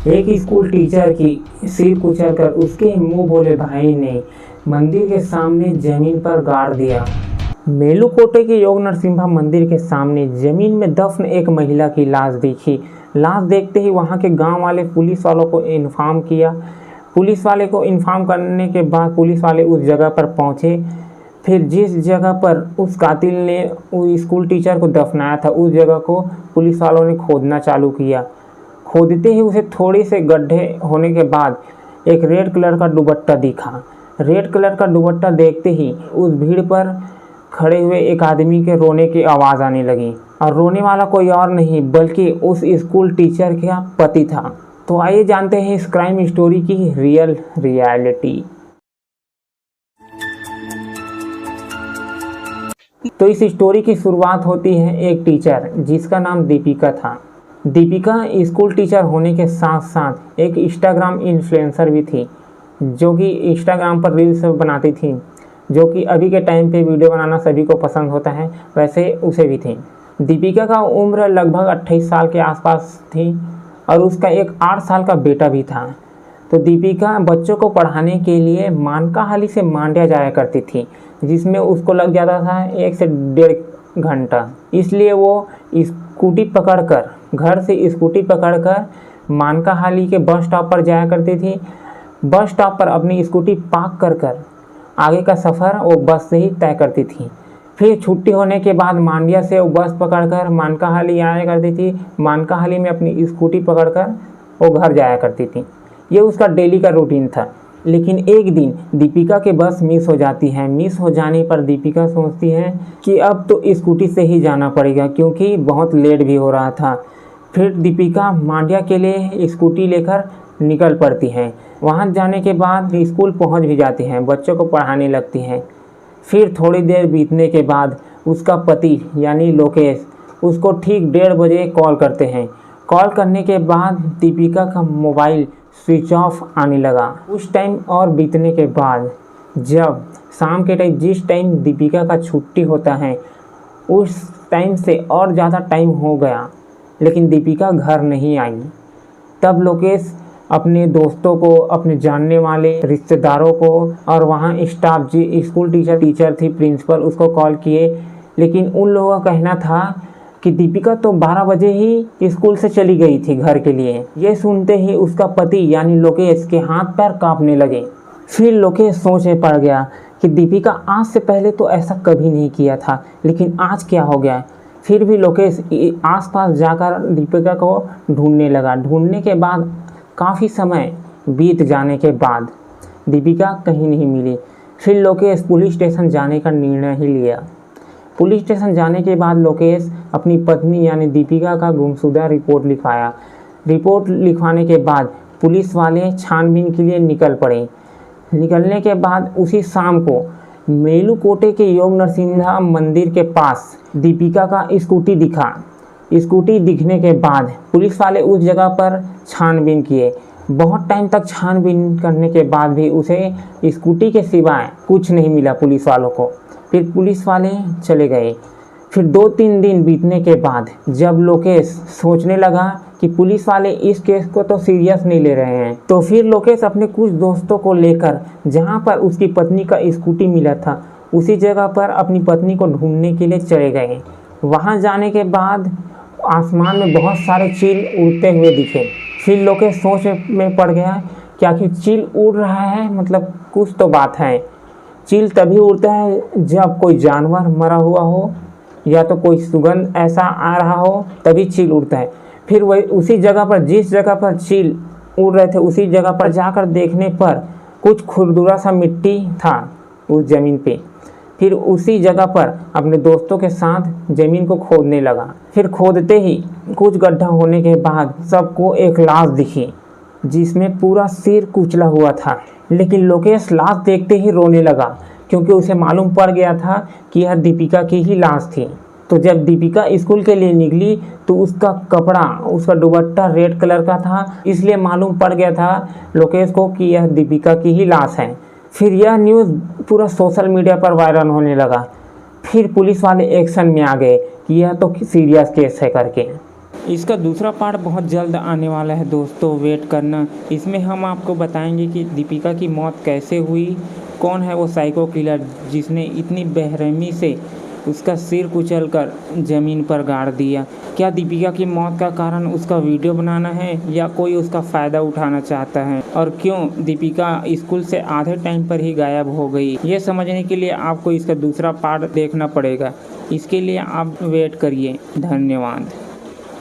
एक school teacher की सिर कुचलकर उसके मुंह भोले भाई ने मंदिर के सामने जमीन पर गाड़ दिया। मेलुकोटे के योग नरसिम्हा मंदिर के सामने जमीन में दफन एक महिला की लाश दिखी। लाश देखते ही वहां के गांव वाले पुलिस वालों को इन्फॉर्म किया। पुलिस वाले को इन्फॉर्म करने के बाद पुलिस वाले उस जगह पर पहुंचे। फिर जिस जगह पर उस कातिल ने उस स्कूल टीचर को दफनाया था उस जगह को पुलिस वालों ने खोदना चालू किया। खोदते ही उसे थोड़े से गड्ढे होने के बाद एक रेड कलर का दुपट्टा दिखा। रेड कलर का दुपट्टा देखते ही उस भीड़ पर खड़े हुए एक आदमी के रोने की आवाज़ आने लगी और रोने वाला कोई और नहीं बल्कि उस स्कूल टीचर का पति था। तो आइए जानते हैं इस क्राइम स्टोरी की रियलिटी। तो इस स्टोरी की शुरुआत होती है एक टीचर जिसका नाम दीपिका था। दीपिका स्कूल टीचर होने के साथ साथ एक इंस्टाग्राम इन्फ्लुएंसर भी थी, जो कि इंस्टाग्राम पर रील्स बनाती थी, जो कि अभी के टाइम पे वीडियो बनाना सभी को पसंद होता है, वैसे उसे भी थी। दीपिका का उम्र लगभग 28 साल के आसपास थी और उसका एक 8 साल का बेटा भी था। तो दीपिका बच्चों को पढ़ाने के लिए मानकाहाली से मांड्या जाया करती थी, जिसमें उसको लग जाता था 1 से 1.5 घंटा। इसलिए वो स्कूटी पकड़कर घर से स्कूटी पकड़कर मानकाहाली के बस स्टॉप पर जाया करती थी। बस स्टॉप पर अपनी स्कूटी पार्क कर आगे का सफ़र वो बस से ही तय करती थी। फिर छुट्टी होने के बाद मांड्या से वो बस पकड़कर मानकाहाली आया करती थी। मानकाहाली में अपनी स्कूटी पकड़कर वो घर जाया करती थी। ये उसका डेली का रूटीन था। लेकिन एक दिन दीपिका के बस मिस हो जाती है। मिस हो जाने पर दीपिका सोचती है कि अब तो स्कूटी से ही जाना पड़ेगा क्योंकि बहुत लेट भी हो रहा था। फिर दीपिका मांड्या के लिए स्कूटी लेकर निकल पड़ती हैं। वहाँ जाने के बाद स्कूल पहुँच भी जाती हैं, बच्चों को पढ़ाने लगती हैं। फिर थोड़ी देर बीतने के बाद उसका पति यानी लोकेश उसको ठीक 1:30 बजे कॉल करते हैं। कॉल करने के बाद दीपिका का मोबाइल स्विच ऑफ आने लगा। उस टाइम और बीतने के बाद जब शाम के टाइम जिस टाइम दीपिका का छुट्टी होता है उस टाइम से और ज़्यादा टाइम हो गया, लेकिन दीपिका घर नहीं आई। तब लोकेश अपने दोस्तों को, अपने जानने वाले रिश्तेदारों को और वहाँ स्टाफ जी स्कूल टीचर थी प्रिंसिपल, उसको कॉल किए। लेकिन उन लोगों का कहना था कि दीपिका तो 12 बजे ही स्कूल से चली गई थी घर के लिए। ये सुनते ही उसका पति यानी लोकेश के हाथ पैर कांपने लगे। फिर लोकेश सोच में पड़ गया कि दीपिका आज से पहले तो ऐसा कभी नहीं किया था, लेकिन आज क्या हो गया। फिर भी लोकेश आसपास जाकर दीपिका को ढूंढने लगा। ढूंढने के बाद काफ़ी समय बीत जाने के बाद दीपिका कहीं नहीं मिली। फिर लोकेश पुलिस स्टेशन जाने का निर्णय ही लिया। पुलिस स्टेशन जाने के बाद लोकेश अपनी पत्नी यानी दीपिका का गुमशुदा रिपोर्ट लिखवाया। रिपोर्ट लिखवाने के बाद पुलिस वाले छानबीन के लिए निकल पड़े। निकलने के बाद उसी शाम को मेलुकोटे के योग नरसिम्हा मंदिर के पास दीपिका का स्कूटी दिखा। स्कूटी दिखने के बाद पुलिस वाले उस जगह पर छानबीन किए। बहुत टाइम तक छानबीन करने के बाद भी उसे स्कूटी के सिवाय कुछ नहीं मिला पुलिस वालों को। फिर पुलिस वाले चले गए। फिर 2-3 दिन बीतने के बाद जब लोकेश सोचने लगा कि पुलिस वाले इस केस को तो सीरियस नहीं ले रहे हैं, तो फिर लोकेश अपने कुछ दोस्तों को लेकर जहां पर उसकी पत्नी का स्कूटी मिला था उसी जगह पर अपनी पत्नी को ढूंढने के लिए चले गए। वहां जाने के बाद आसमान में बहुत सारे चील उड़ते हुए दिखे। फिर लोकेश सोच में पड़ गया क्या कि चील उड़ रहा है, मतलब कुछ तो बात है। चील तभी उड़ता है जब कोई जानवर मरा हुआ हो या तो कोई सुगंध ऐसा आ रहा हो, तभी चील उड़ता है। फिर वही उसी जगह पर जिस जगह पर चील उड़ रहे थे उसी जगह पर जाकर देखने पर कुछ खुरदुरा सा मिट्टी था उस ज़मीन पे। फिर उसी जगह पर अपने दोस्तों के साथ ज़मीन को खोदने लगा। फिर खोदते ही कुछ गड्ढा होने के बाद सबको एक लाश दिखी जिसमें पूरा सिर कुचला हुआ था। लेकिन लोकेश लाश देखते ही रोने लगा क्योंकि उसे मालूम पड़ गया था कि यह दीपिका की ही लाश थी। तो जब दीपिका स्कूल के लिए निकली तो उसका कपड़ा, उसका दुपट्टा रेड कलर का था, इसलिए मालूम पड़ गया था लोकेश को कि यह दीपिका की ही लाश है। फिर यह न्यूज़ पूरा सोशल मीडिया पर वायरल होने लगा। फिर पुलिस वाले एक्शन में आ गए कि यह तो सीरियस केस है करके। इसका दूसरा पार्ट बहुत जल्द आने वाला है दोस्तों, वेट करना। इसमें हम आपको बताएंगे कि दीपिका की मौत कैसे हुई, कौन है वो साइको किलर जिसने इतनी बेरहमी से उसका सिर कुचलकर ज़मीन पर गाड़ दिया। क्या दीपिका की मौत का कारण उसका वीडियो बनाना है या कोई उसका फ़ायदा उठाना चाहता है, और क्यों दीपिका स्कूल से आधे टाइम पर ही गायब हो गई, ये समझने के लिए आपको इसका दूसरा पार्ट देखना पड़ेगा। इसके लिए आप वेट करिए। धन्यवाद।